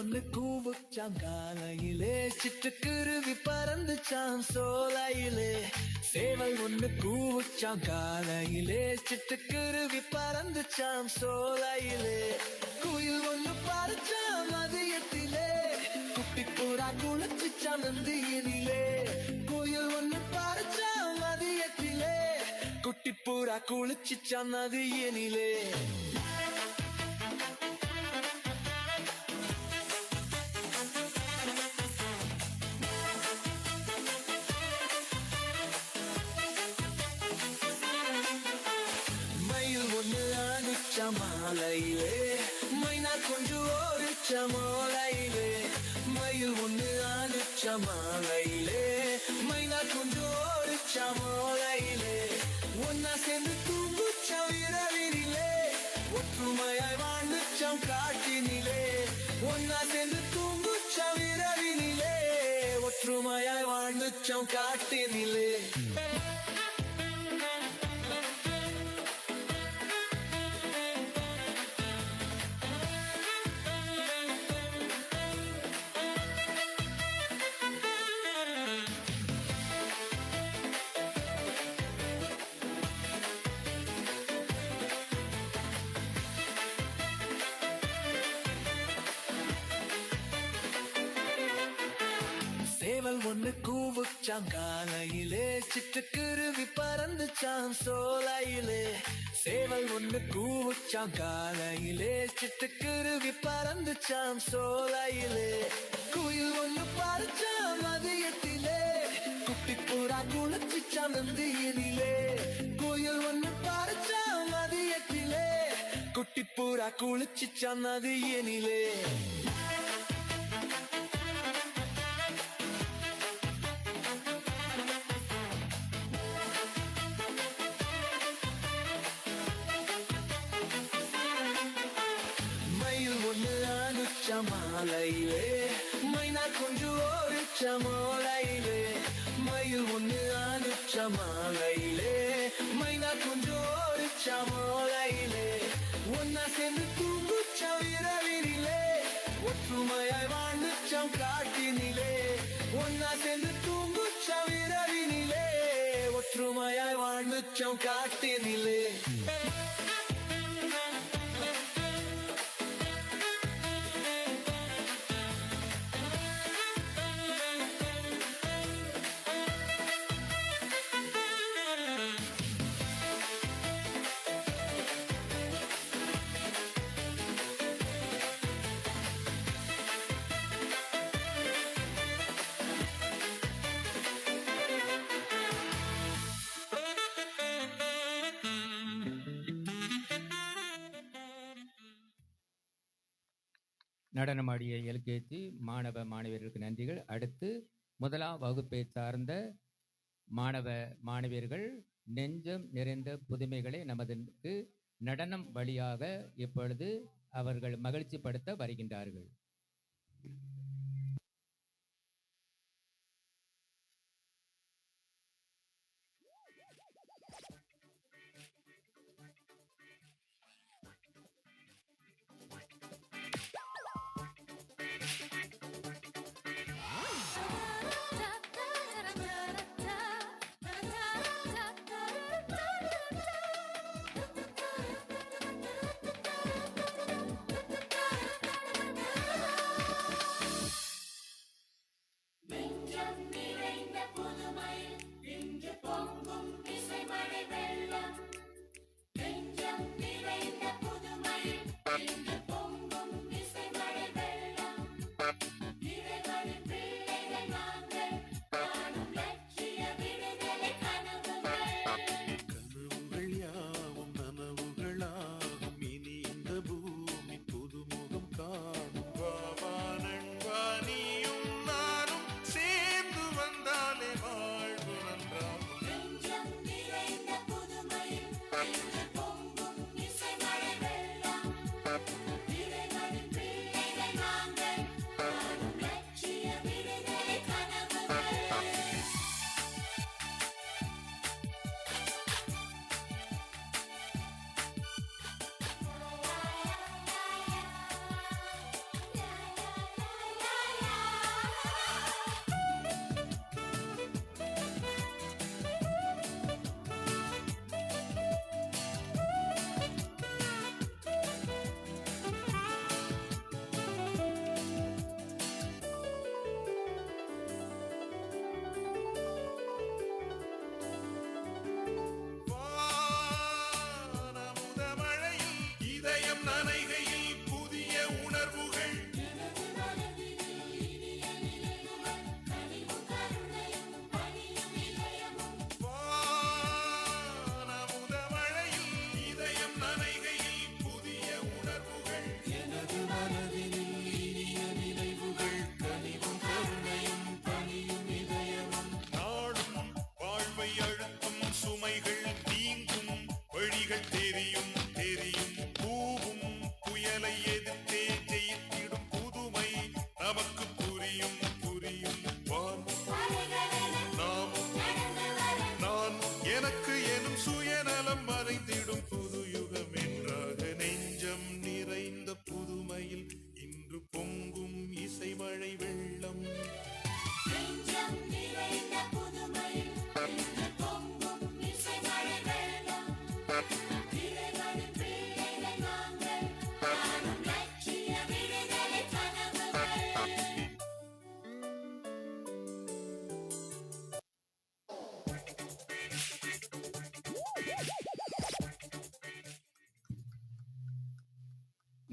ஒண்ணு கூவுச்சாம் காலையிலே, சிட்டுக்குருவி பறந்துச்சாம் சோலையிலே. சேவல் ஒண்ணு கூவுச்சாம் காலையிலே, சிட்டுக்குருவி பறந்துச்சாம் சோலையிலே. குயில் ஒண்ணு பறிச்சாம் மதியத்திலே, குட்டி புறா குளிச்சுச்சாம் நந்தியினிலே. குயில் ஒண்ணு பறிச்சாம் மதியத்திலே, குட்டி புறா குளிச்சுச்சாம் நதியினிலே. மாலையிலே மைனா கொஞ்சு ஓடிச்ச மோலையிலே. மயில் ஒண்ணு ஆடிச்ச மாலையிலே, மைனா கொஞ்சு ஓடிச்ச மோலையிலே. ஒன்னா சேர்ந்து தூங்குச்சம் இரவினிலே, ஒற்றுமையாய் வாழ்ந்துச்சம் காட்டினிலே. ஒன்னா சேர்ந்து தூங்குச்சம் இரவினிலே, ஒற்றுமையாய் வாழ்ந்துச்சம் காட்டினிலே. சேவல் ஒண்ணு கூவுச்சாம் காலையிலே, சிட்டுக்குருவி பறந்துச்சாம் சோலையிலே. சேவல் ஒண்ணு கூவுச்சாம் காலையிலே, சிட்டுக்குருவி பறந்துச்சாம் சோலையிலே. குயில் ஒண்ணு பறிச்சாம் மதியத்திலே, குட்டி புறா குளிச்சுச்சாம் நந்தியினிலே. குயில் ஒண்ணு பறிச்சாம் மதியத்திலே, குட்டி புறா குளிச்சுச்சாம் நதியினிலே. மாலையிலே மைனா கொஞ்சு ஓடிச்ச மோலையிலே. மயில் ஒண்ணு ஆடிச்ச மாலையிலே, மைனா கொஞ்சு ஓடிச்ச மோலையிலே. ஒன்னா சேர்ந்து தூங்குச்சம் இரவினிலே, ஒற்றுமையாய் வாழ்ந்துச்சம் காட்டினிலே. ஒன்னா சேர்ந்து தூங்குச்சம் இரவினிலே, ஒற்றுமையாய் வாழ்ந்துச்சம் காட்டினிலே. நடனமாடிய எல்கேஜி மாணவ மாணவியர்களுக்கு நன்றிகள். அடுத்து முதலாம் வகுப்பை சார்ந்த மாணவ மாணவியர்கள் நெஞ்சம் நிறைந்த புதுமைகளை நமது நடனம் வழியாக இப்பொழுது அவர்கள் மகிழ்ச்சி படுத்த வருகின்றார்கள்.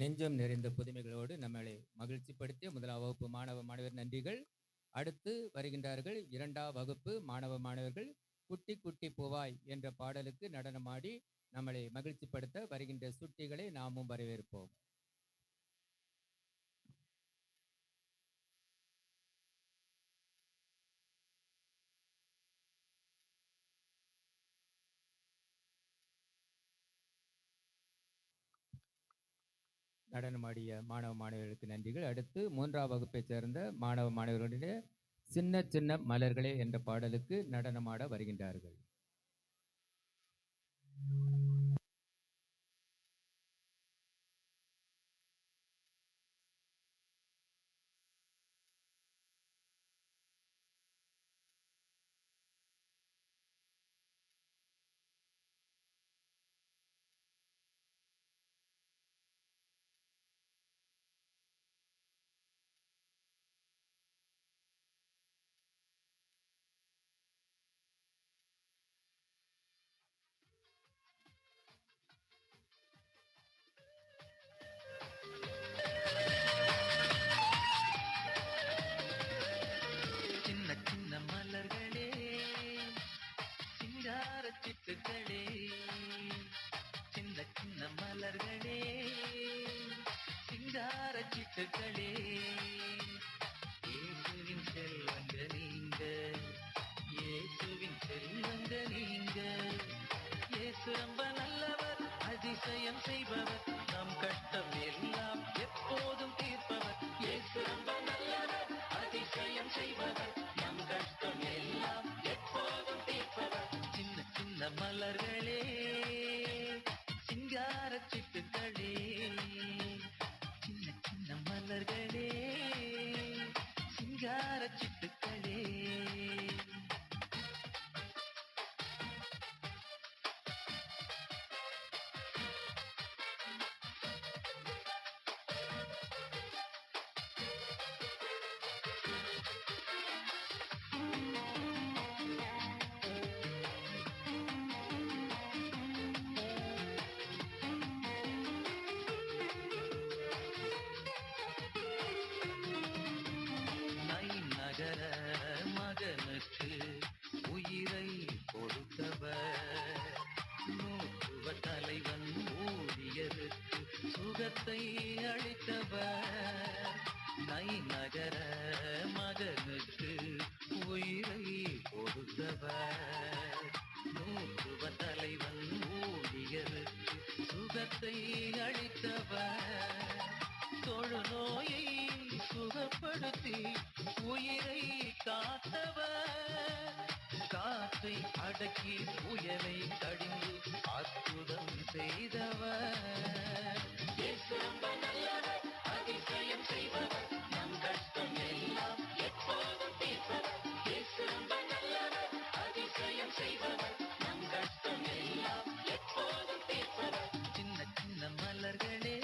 நெஞ்சம் நிறைந்த புதுமைகளோடு நம்மளை மகிழ்ச்சிப்படுத்திய முதலாம் வகுப்பு மாணவ மாணவர் நன்றிகள். அடுத்து வருகின்றார்கள் 2ஆம் வகுப்பு மாணவ மாணவர்கள். குட்டி குட்டி பூவாய் என்ற பாடலுக்கு நடனமாடி நம்மளை மகிழ்ச்சிப்படுத்த வருகின்ற சுட்டிகளை நாமும் வரவேற்போம். நடனமாடிய மாணவ மாணவர்களுக்கு நன்றிகள். அடுத்து 3ஆம் வகுப்பைச் சேர்ந்த மாணவ மாணவர்களுடைய சின்ன சின்ன மலர்களே என்ற பாடலுக்கு நடனமாட வருகின்றார்கள். சின்ன சின்ன மலர்களே, சிங்கார சிட்டுக்களே, சின்ன சின்ன மலர்களே, சிங்கார சிட்டுக்களே, இயேசுவின் செல்வங்க நீங்க, இயேசுவின் செல்வங்க நீங்க, இயேசு ரொம்ப நல்லவர், அதிசயம் செய்பவர், நம் கஷ்டம் எல்லாம் எப்போதும் தீர்ப்பவர், இயேசு ரொம்ப நல்லவர், அதிசயம் செய்பவர், நம் கஷ்டம் எல்லாம் எப்போதும் தீர்ப்பவர். சின்ன சின்ன மலர்களே, சிங்கார சிட்டுக்களே, சின்ன சின்ன மலர்களே, சிங்கார சிட்டுக்களே. நகர மகனுக்கு உயிரை கொடுத்தவர், நூற்றுவ தலைவன் ஊழியருக்கு சுகத்தை அளித்தவர். நகர மகனுக்கு உயிரை கொடுத்தவர், நூற்றுவ தலைவன் ஊழியருக்கு சுகத்தை அளித்தவர். தொழுநோயை சுகப்படுத்தி உயிரை காத்தவர், காற்றை அடக்கி புயலை கடிந்து அற்புதம் செய்தவர். இயேசு ரொம்ப நல்லவர், அதிசயம் செய்பவர், நம் கஷ்டம் எல்லாம் எப்போதும் தீர்ப்பவர். இயேசு ரொம்ப நல்லவர், அதிசயம் செய்பவர், நம் கஷ்டம் எல்லாம் எப்போதும் தீர்ப்பவர். சின்ன சின்ன மலர்களே,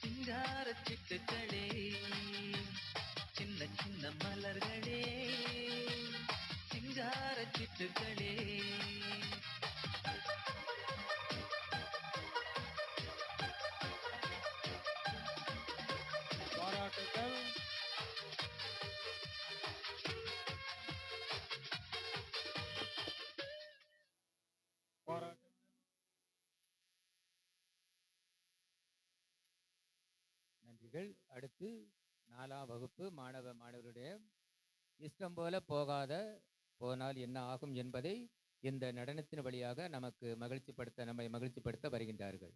சிங்கார சிட்டுக்களே, சின்ன சின்ன மலர்களே, சிங்கார சிட்டுக்களே. பாராட்டுக்கள். நன்றிகள். அடுத்து 4ஆம் வகுப்பு மாணவ மாணவருடைய இஷ்டம் போல போனால் என்ன ஆகும் என்பதை இந்த நடனத்தின் வழியாக நம்மை மகிழ்ச்சிப்படுத்த வருகின்றார்கள்.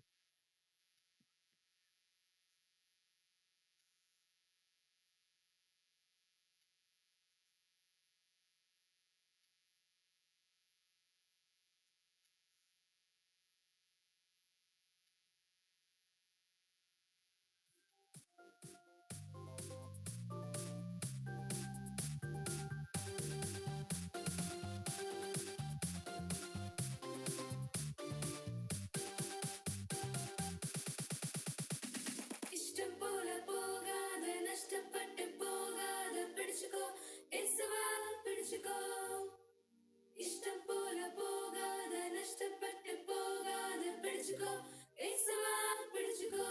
இஷ்டம் போல போகாத, நஷ்டப்பட்டு போகாத, பிடிச்சுக்கோ இயேசுவா பிடிச்சுக்கோ. இஷ்டம் போல போகாத, நஷ்டப்பட்டு போகாத, பிடிச்சுக்கோ இயேசுவா பிடிச்சுக்கோ.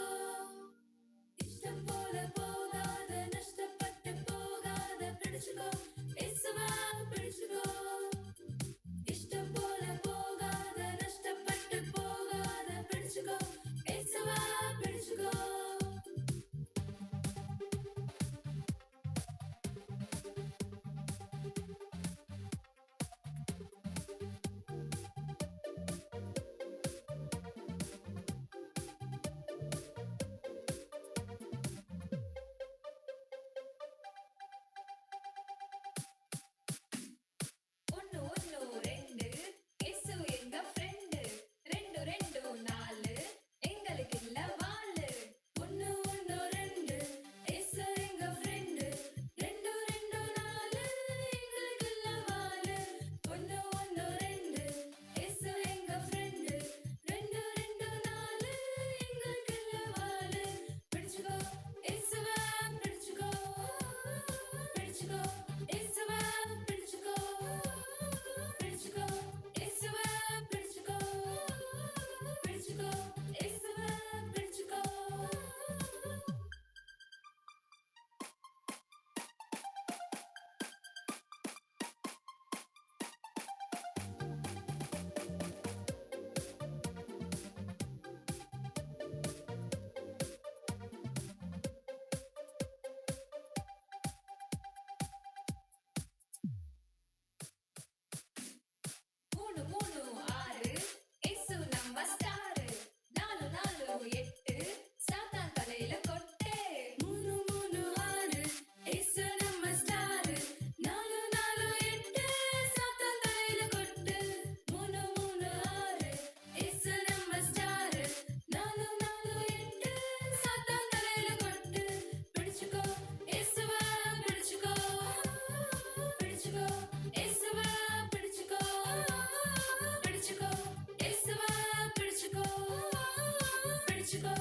பிடிச்சுக்கோ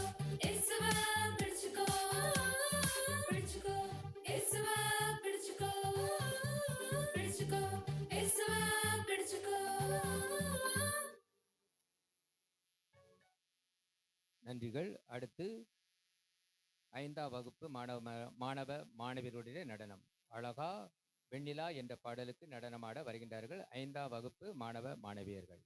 இயேசுவை பிடிச்சுக்கோ பிடிச்சுக்கோ இயேசுவை பிடிச்சுக்கோ பிடிச்சுக்கோ இயேசுவை பிடிச்சுக்கோ. நன்றிகள். அடுத்து 5ஆம் வகுப்பு மாணவ மாணவியருடைய நடனம். அழகா வெண்ணிலா என்ற பாடலுக்கு நடனமாட வருகின்றார்கள் 5ஆம் வகுப்பு மாணவ மாணவியர்கள்.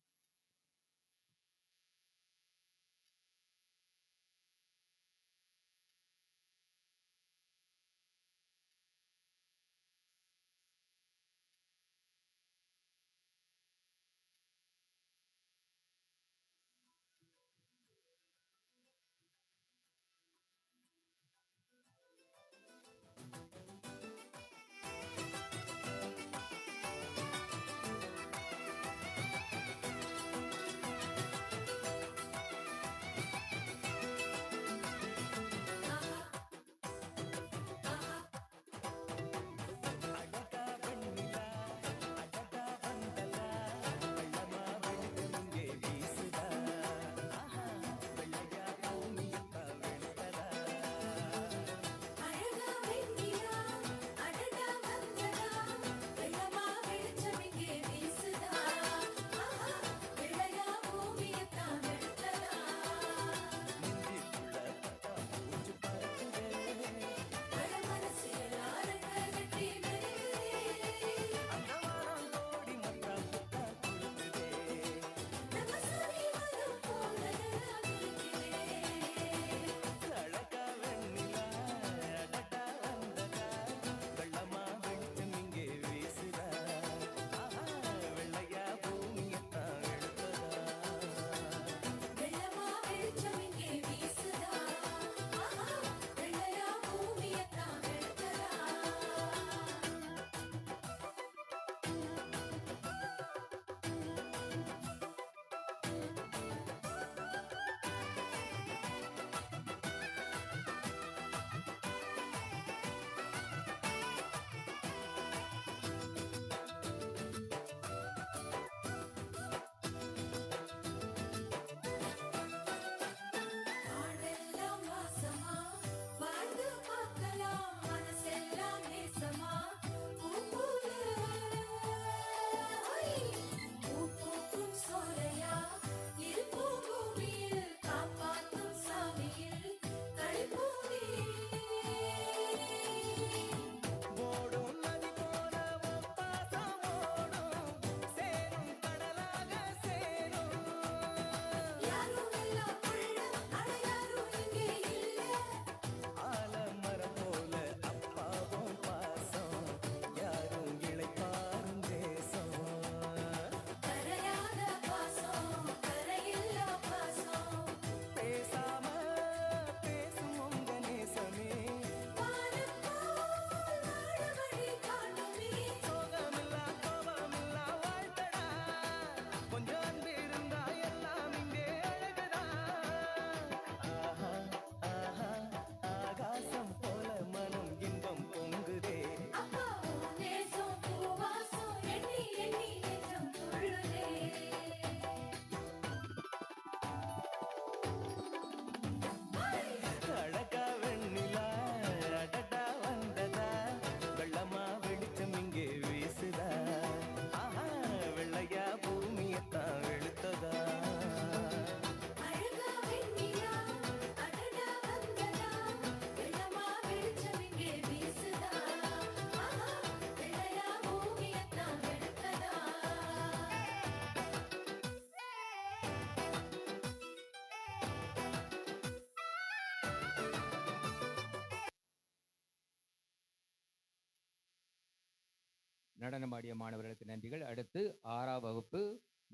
நடனமாடிய மாணவர்களுக்கு நன்றிகள். அடுத்து 6ஆம் வகுப்பு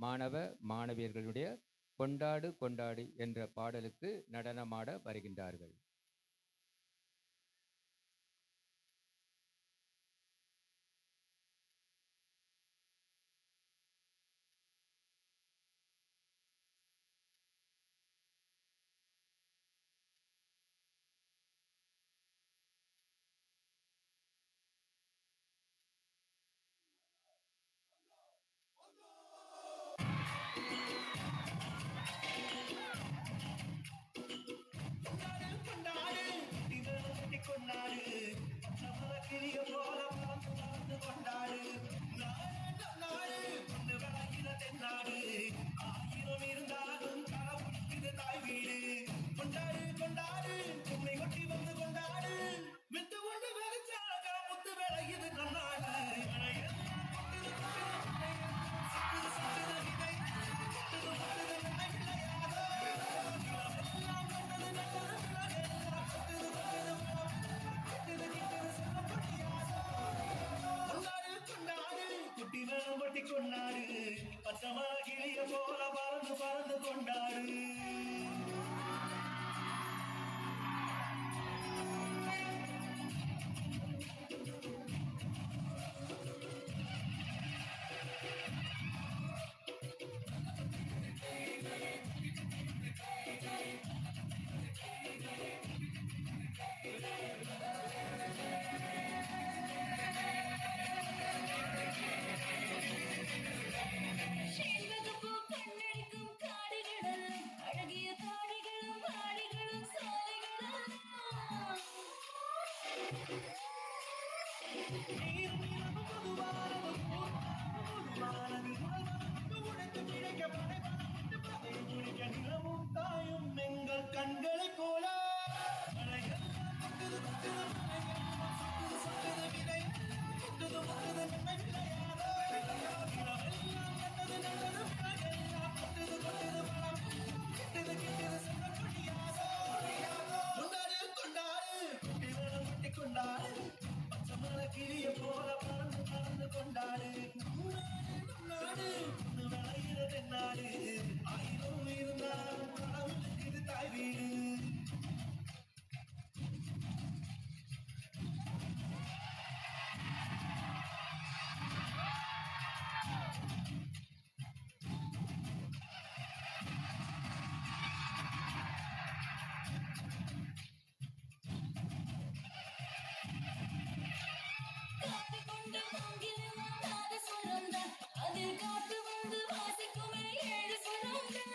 மாணவ மாணவியர்களுடைய கொண்டாடு கொண்டாடு என்ற பாடலுக்கு நடனமாட வருகின்றார்கள். கொண்டாடு பச்சமா கிளிய போல பறந்து பறந்து கொண்டாடு செண்பகப்பூ கண்ணடிக்கும் காடுகளும் அழகிய காடுகளும் வாடிகளும் சாலைகளும் நீரும் நிலமும் பொதுவானதும் பொதுவானது உடைத்து பிழைக்க படைபலப்பட்டு பகையை துடிக்க நிலமும் தாயும் எங்கள் கண்களைப் போல மழையெல்லாம் கொட்டுது கொட்டுது மழையெல்லாம் சொட்டுது சொட்டுது விதையெல்லாம் கொட்டுது கொட்டுது நம்மை விளையாதோ நிலமெல்லாம் கண்டது நல்லது விளையெல்லாம் கொட்டுது கொட்டுது மரமெல்லாம் கிட்டுது கிட்டுது சொல்ல முடியாதோ கொண்டாடு கொண்டாடு குட்டி வேடம் குட்டி கொண்டாடு பச்சமர கிளிய போல பறந்து பறந்து கொண்டாடு நம் நாடு பொண்ணு விளையிறது நாடு ஆயிரம் இருந்தாலும் கடவுளுக்கு இது தாய் வீடு காத்து கொண்ட மூங்கிலெல்லாம் நாதஸ்வரம் தான் அதில் காத்து வந்து வாசிக்குமே ஏழு ஸ்வரம் தான்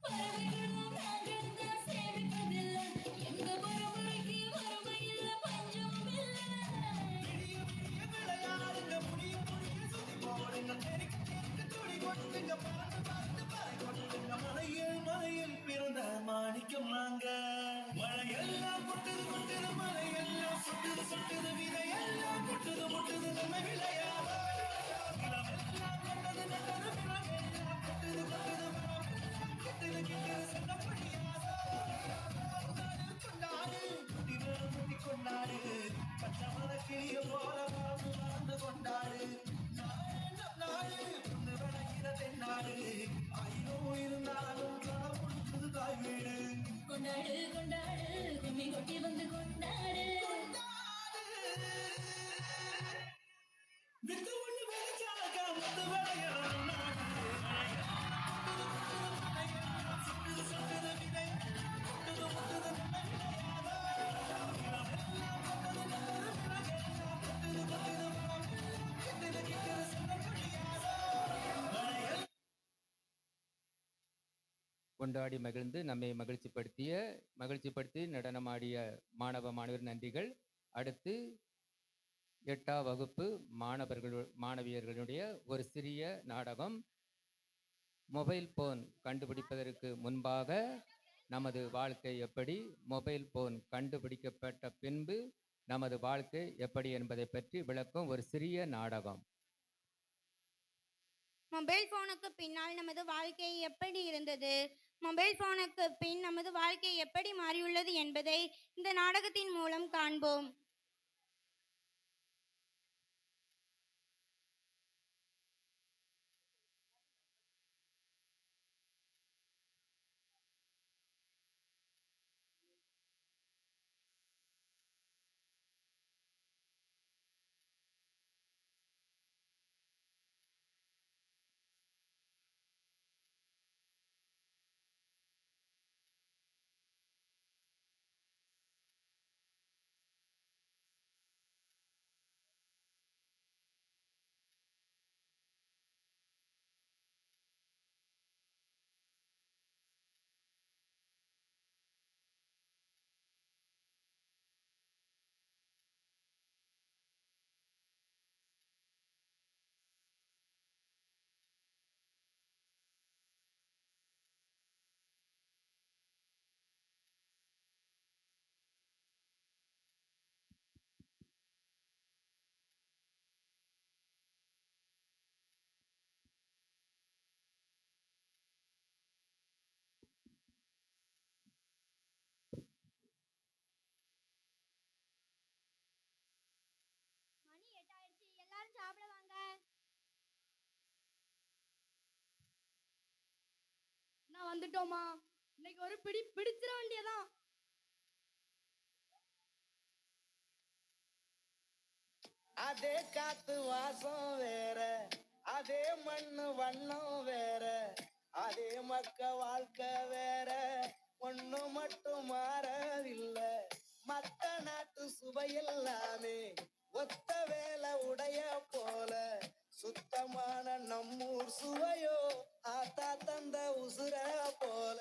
பறவைகளும் நாங்கள் தான் சேமிப்பதில்லை எங்க பரம்பரைக்கு வறுமையில்லை பஞ்சமும் இல்லை விடிய விடிய விளையாடுங்க முடிய முடிய சுத்தி போடுங்க தெருக்கு தெருக்கு துளி கொட்டுங்க பறந்து பறந்து பறை கொட்டுங்க மலையில் மலையில் பிறந்த மாணிக்கம் நாங்க மழையெல்லாம் கொட்டுது கொட்டுது மலையெல்லாம் சுட்டுது சுட்டுது விதையெல்லாம் கொட்டுது முட்டுது நம்ம விளையாட நிலமெல்லாம் கண்டது நல்லது விலங்கெல்லாம் கொட்டுது கொட்டுது மரமெல்லாம் கிட்டுது கிட்டுது சொல்ல முடியாதோ கொண்டாடு கொண்டாடு குட்டி வேணும் குட்டி கொண்டாடு பச்சை மர கிளிய போல பறந்து பறந்து கொண்டாடு நாடு நம் நாடு பொண்ணு விளைகிற தென்னாடு ஆயிரம் இருந்தாலும் கடவுளுக்கு தாய் வீடு கொண்டாடு கொண்டாடு கும்மி கொட்டி வந்து கொண்டாடு வித்து ஒண்ணு விளைச்சாக்க முத்து விளையாடும் நாடு மழையெல்லாம் சுட்டுது சுட்டுது விதையெல்லாம் கொட்டுது முட்டுது நம்ம விளையாடோ நிலமெல்லாம் கொட்டது நல்லது விலங்கெல்லாம் கொட்டுது கொட்டுது மரமெல்லாம் கிட்டுது கிட்டுது சொல்ல முடியாதோ மழையெல்லாம் கொண்டாடி மகிழ்ந்து நம்மை மகிழ்ச்சிப்படுத்தி நடனமாடிய மாணவ மாணவர் நன்றிகள். அடுத்து 8ஆம் வகுப்பு மாணவியர்களுடைய ஒரு சிறிய நாடகம். மொபைல் போன் கண்டுபிடிப்பதற்கு முன்பாக நமது வாழ்க்கை எப்படி, மொபைல் போன் கண்டுபிடிக்கப்பட்ட பின்பு நமது வாழ்க்கை எப்படி என்பதை பற்றி விளக்கும் ஒரு சிறிய நாடகம். மொபைல் போனுக்கு பின்னால் நமது வாழ்க்கை எப்படி இருந்தது, மொபைல் போனுக்கு பின் நமது வாழ்க்கை எப்படி மாறியுள்ளது என்பதை இந்த நாடகத்தின் மூலம் காண்போம். வந்துட்டோமா. இன்னைக்கு ஒரு பிடி பிடிச்சிட வேண்டியதான். அதே காத்து வாசம் வேற, அதே மண்ணு வண்ணம் வேற, அதே மக்க வாழ்க்கை வேற, ஒண்ணு மட்டும் மாறவில்லை. மத்த நாட்டு சுவையெல்லாமே ஒத்த வேலை உடைய போல, சுத்தமான நம்மூர் சுவையோ ஆத்தா தந்த உசுர போல.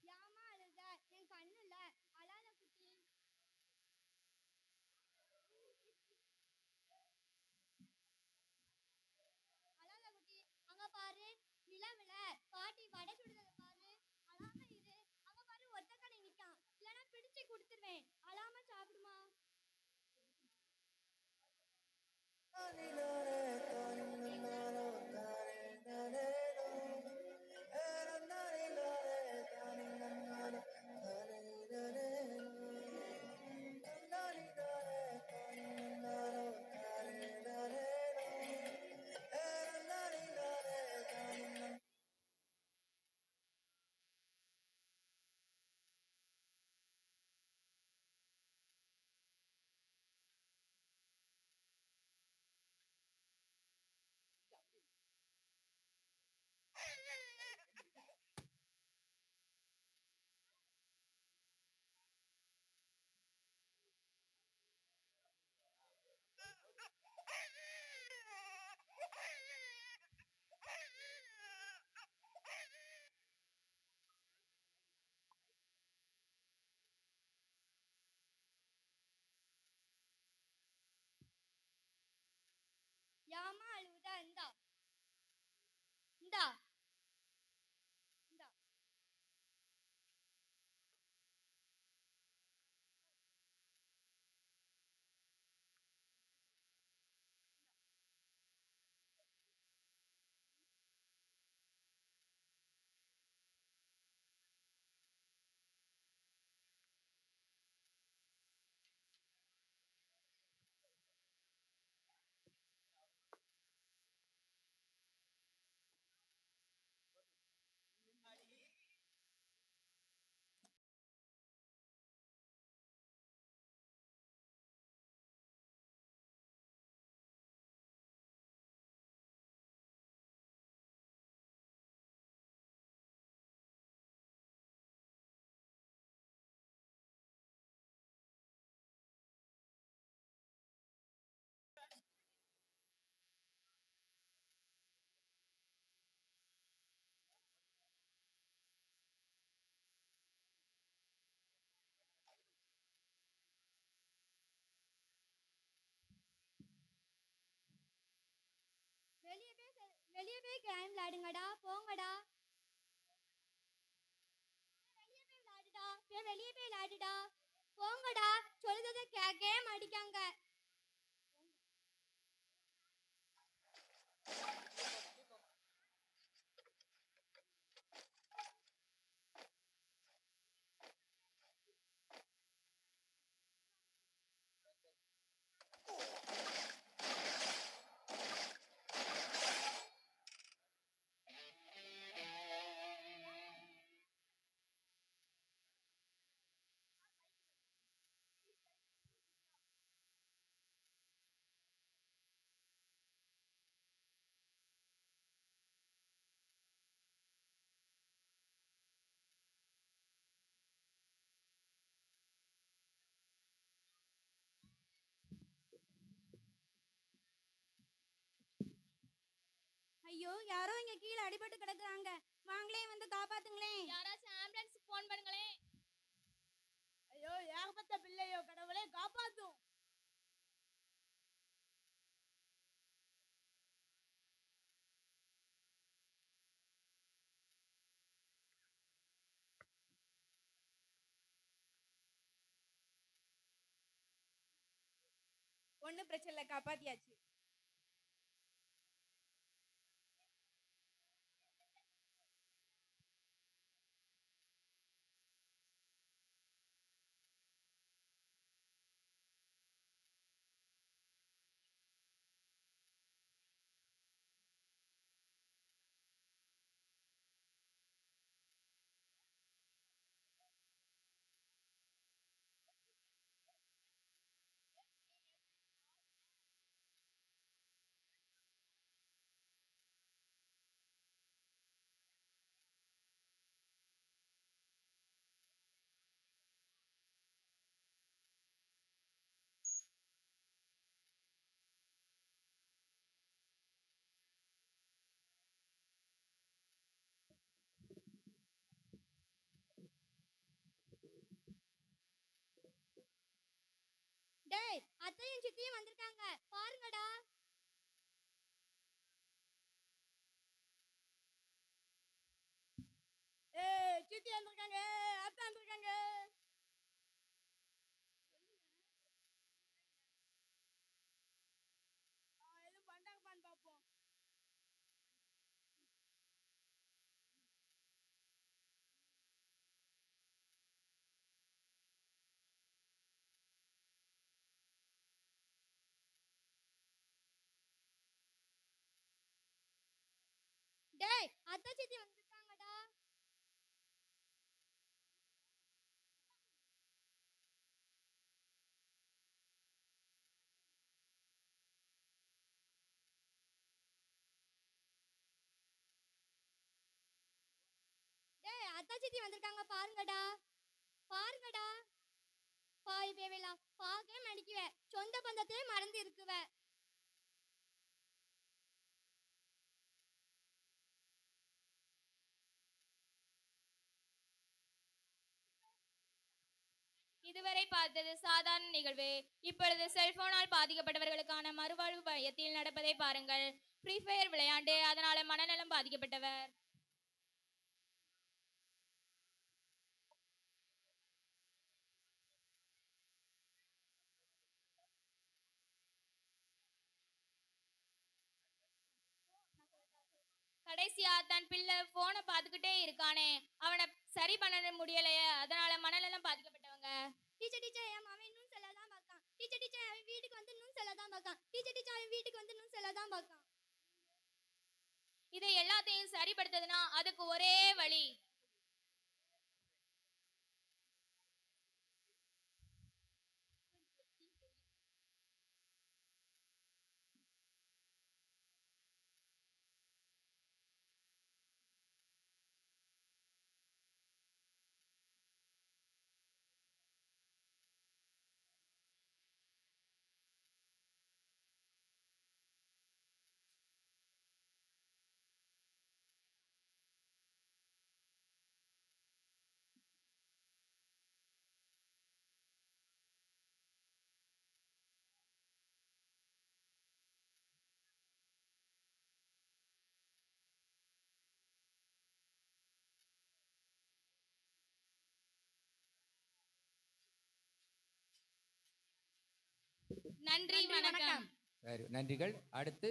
யாமா அழுத என் கண்ணுல அழாத குட்டி. அழாத குட்டி, அங்க பாரு நிலவுல பாட்டி வடை சுடுறத பாரு. அழாம இரு. அங்க பாரு ஒத்தக்கடை நிக்கான், இல்லைன்னா பிடிச்சு கொடுத்துருவேன். அழாம சாப்பிடுமா. யாமா அழுவுத, இந்தா இந்தா இந்தா. வெளியே போய் கேம் விளையாடுங்கடா, போங்கடா. வெளியே போய் விளையாடுடா, வெளியே போய் விளையாடுடா, போங்கடா. சொல்றத கேம் அடிக்காங்க. ஐயோ யாரோ இங்க கீழே அடிபட்டு கிடக்குறாங்க, வாங்களே வந்து காப்பாத்துங்களேன். யாராச்சும் ஆம்புலன்ஸ்க்கு ஃபோன் பண்ணுங்களேன். ஐயோ ஏகப்பட்ட பிள்ளையோ, கடவுளே காப்பாத்தும். ஒன்னும் பிரச்சனை இல்லை, காப்பாத்தியாச்சு. டேய், அத்தையும் சித்தியும் வந்திருக்காங்க, பாருங்கடா. சித்தி வந்திருக்காங்க, அத்தா வந்திருக்காங்க. எதுவும் பண்றாங்கப்பான்னு பாப்போம். டேய், அத்தை சித்தி வந்திருக்காங்கடா. டேய், அத்தை சித்தி வந்திருக்காங்க, பாருங்கடா. பாருங்கடா. பாய் பேவேலா, பார்க்கவே மடிக்குவ, சொந்த பந்தத்தையே மறந்து இருக்குவ. இதுவரை பார்த்தது சாதாரண நிகழ்வு. இப்பொழுது செல்போனால் பாதிக்கப்பட்டவர்களுக்கான மறுவாழ்வு மையத்தில் நடப்பதை பாருங்கள். ஃப்ரீ ஃபயர் விளையாண்டு அதனால மனநலம் பாதிக்கப்பட்டவர். கடைசியா தன் பிள்ளை போனை பார்த்துக்கிட்டே இருக்கானே, அவனை சரி பண்ண முடியலையே, அதனால மனநலம் பாதிக்கப்பட்டவங்க. டீச்சர் டீச்சர், என் மாமன் இன்னும் செல்லதான் பார்க்கான். டீச்சர் டீச்சர், அவன் வீட்டுக்கு வந்து இன்னும் செல்லதான் பார்க்கான். டீச்சர் டீச்சர், அவன் வீட்டுக்கு வந்து இன்னும் செல்லதான் பார்க்கான். இதை எல்லாத்தையும் சரிப்படுத்துதுன்னா அதுக்கு ஒரே வழி. நன்றி, வணக்கம். சரி, நன்றிகள். அடுத்து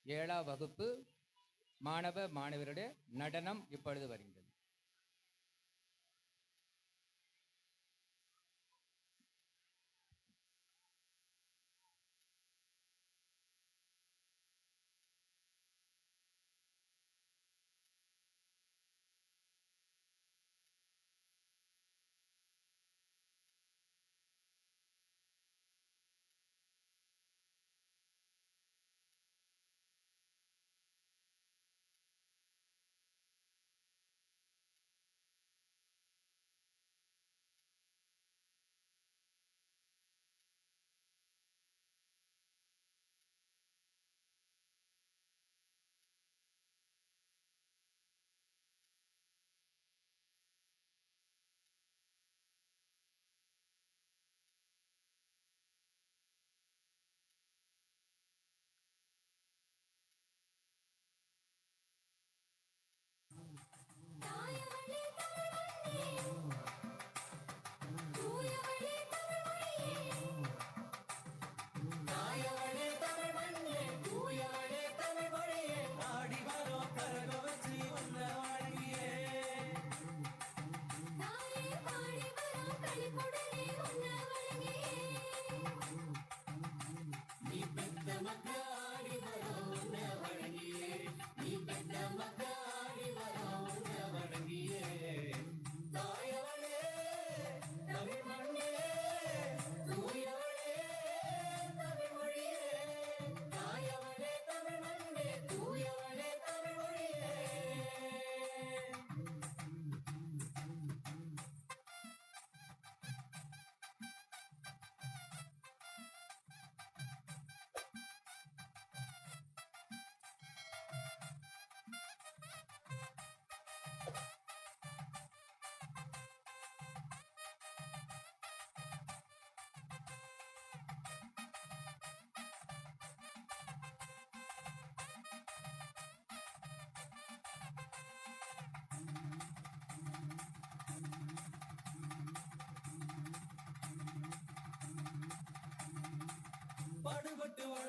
7ஆம் வகுப்பு மாணவ மாணவருடைய நடனம் இப்பொழுது வருகின்றது.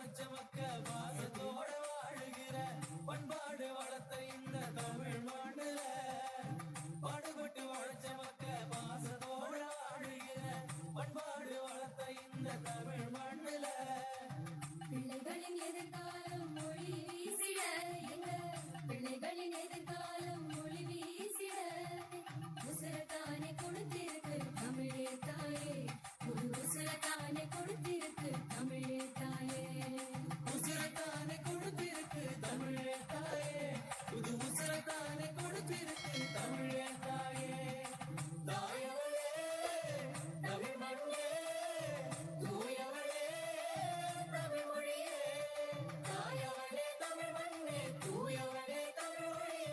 உழைச்ச மக்க பாசத்தோட வாழுகிற பண்பாடு வளர்த்த இந்த தமிழ் மண்ணுல பாடுபட்டு உழைச்ச மக்க பாசத்தோட வாழுகிற பண்பாடு வளர்த்த இந்த தமிழ் மண்ணுல பிள்ளைகளின் எதிர்காலம் மொழி வீசிட எங்க பிள்ளைகளின் எதிர்காலம் மொழி வீசிட உசுரத்தானே கொடுத்திருக்கு தமிழே தாயே ஒரு உசுரத்தானே கொடுத்திருக்கு தமிழே தாயே உசுரத்தானே கொடுத்திருக்கு தமிழே தாயே புது உசுரத்தானே கொடுத்திருக்கு தமிழே தாயே தாயவளே தமிழ் மண்ணே தூயவளே தமிழ் மொழியே தாயவளே தமிழ் மண்ணே தூயவளே தமிழ் மொழியே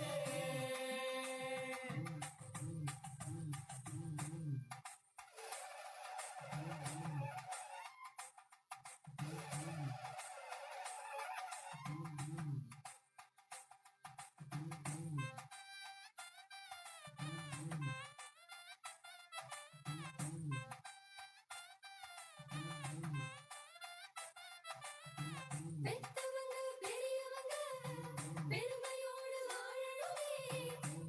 பெத்தவங்க பெரியவங்க பெருமையோடு வாழணுமே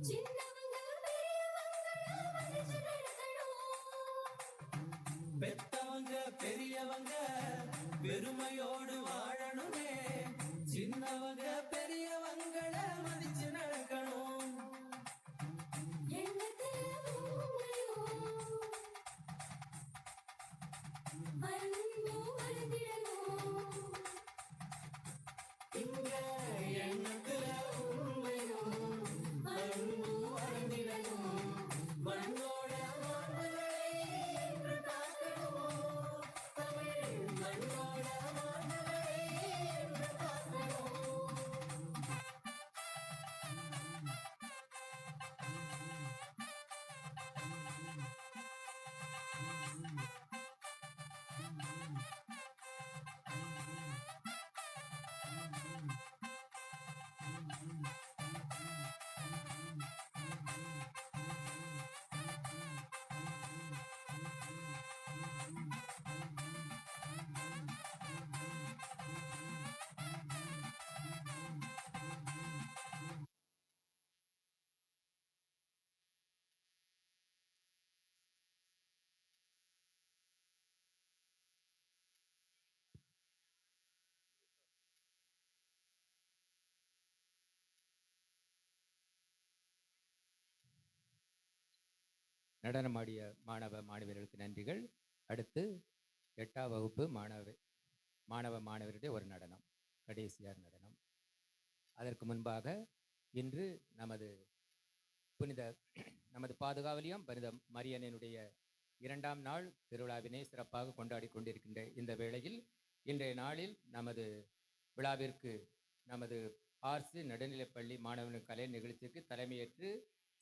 சின்னவங்க பெரியவங்க மதிச்சு நடக்கணும் பெத்தவங்க பெரியவங்க பெருமையோடு வாழணுமே சின்னவங்க பெரியவங்கள மதிச்சு நடக்கணும் எண்ணத்துல உண்மையும் அன்பும் வளர்ந்திடணும் இங்க எண்ணத்துல உண்மையும் அன்பும் வளர்ந்திடணும் மண்ணோட மாண்புகளை என்று காக்கணும் தமிழ் மண்ணோட மாண்புகளை என்று காக்கணும் நடனமாடிய மாணவ மாணவியர்களுக்கு நன்றிகள். அடுத்து 8ஆம் வகுப்பு மாணவ மாணவருடைய ஒரு நடனம், கடைசியார் நடனம். அதற்கு முன்பாக இன்று நமது பாதுகாவலியம் புனித மரியனுடைய 2ஆம் நாள் திருவிழாவினை சிறப்பாக கொண்டாடி கொண்டிருக்கின்ற இந்த வேளையில் இன்றைய நாளில் நமது விழாவிற்கு நமது ஆர்சி நடுநிலைப்பள்ளி மாணவர்கள் கலை நிகழ்ச்சிக்கு தலைமையேற்று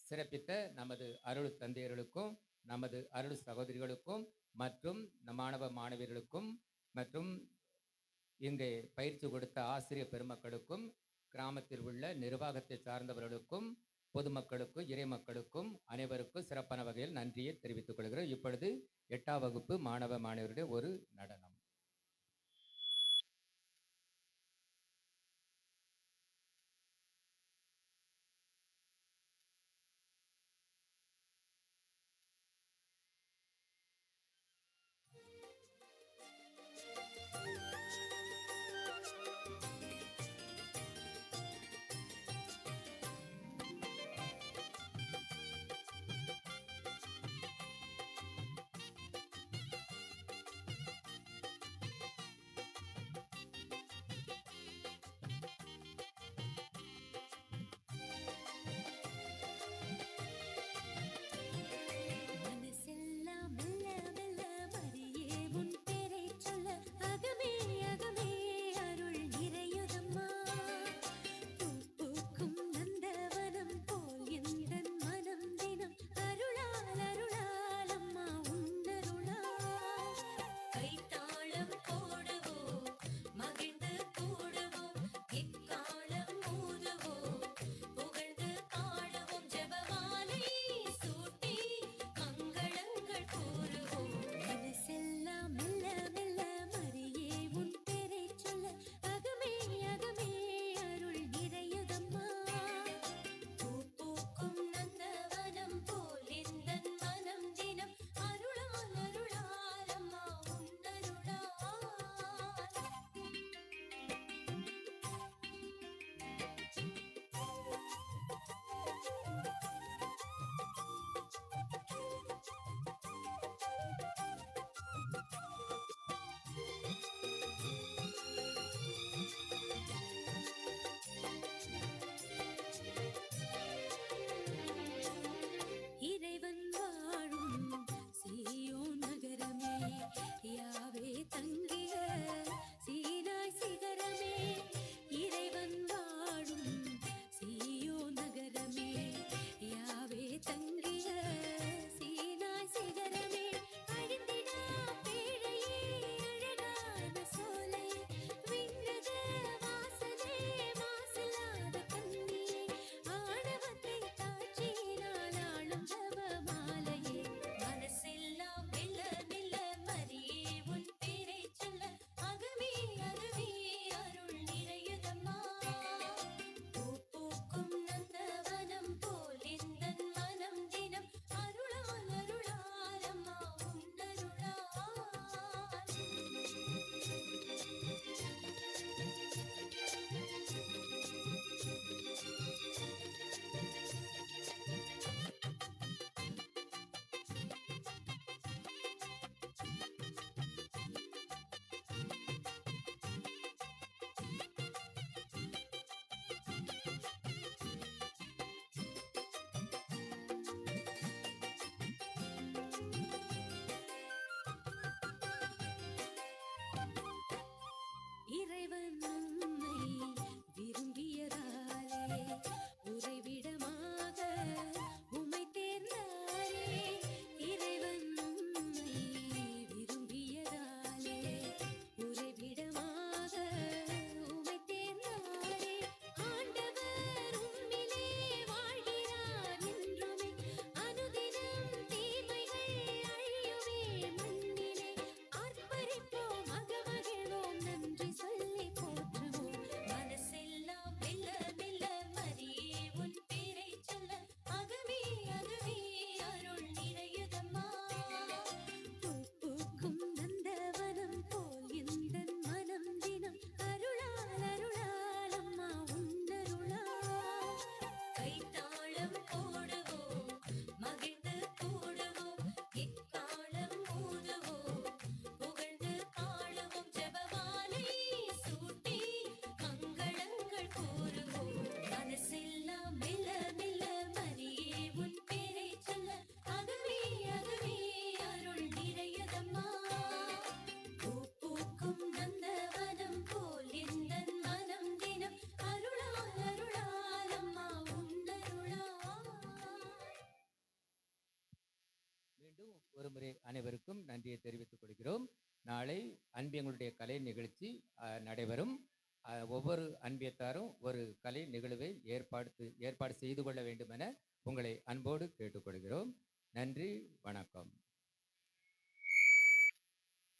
சிறப்பித்த நமது அருள் தந்தையர்களுக்கும் நமது அருள் சகோதரிகளுக்கும் மற்றும் மாணவ மாணவியர்களுக்கும் மற்றும் இங்கே பயிற்சி கொடுத்த ஆசிரியர் பெருமக்களுக்கும் கிராமத்தில் உள்ள நிர்வாகத்தை சார்ந்தவர்களுக்கும் பொதுமக்களுக்கும் இறை மக்களுக்கும் அனைவருக்கும் சிறப்பான வகையில் நன்றியை தெரிவித்துக் கொள்கிறோம். இப்பொழுது 8ஆம் வகுப்பு மாணவ மாணவருடைய ஒரு நடனம். ஒரு முறை அனைவருக்கும் நன்றியை தெரிவித்துக் கொள்கிறோம். நாளை அன்பியங்களுடைய கலை நிகழ்ச்சி நடைபெறும். ஒவ்வொரு அன்பியத்தாரும் ஒரு கலை நிகழ்வை ஏற்பாடு செய்து கொள்ள வேண்டும் என உங்களை அன்போடு கேட்டுக்கொள்கிறோம். நன்றி, வணக்கம்.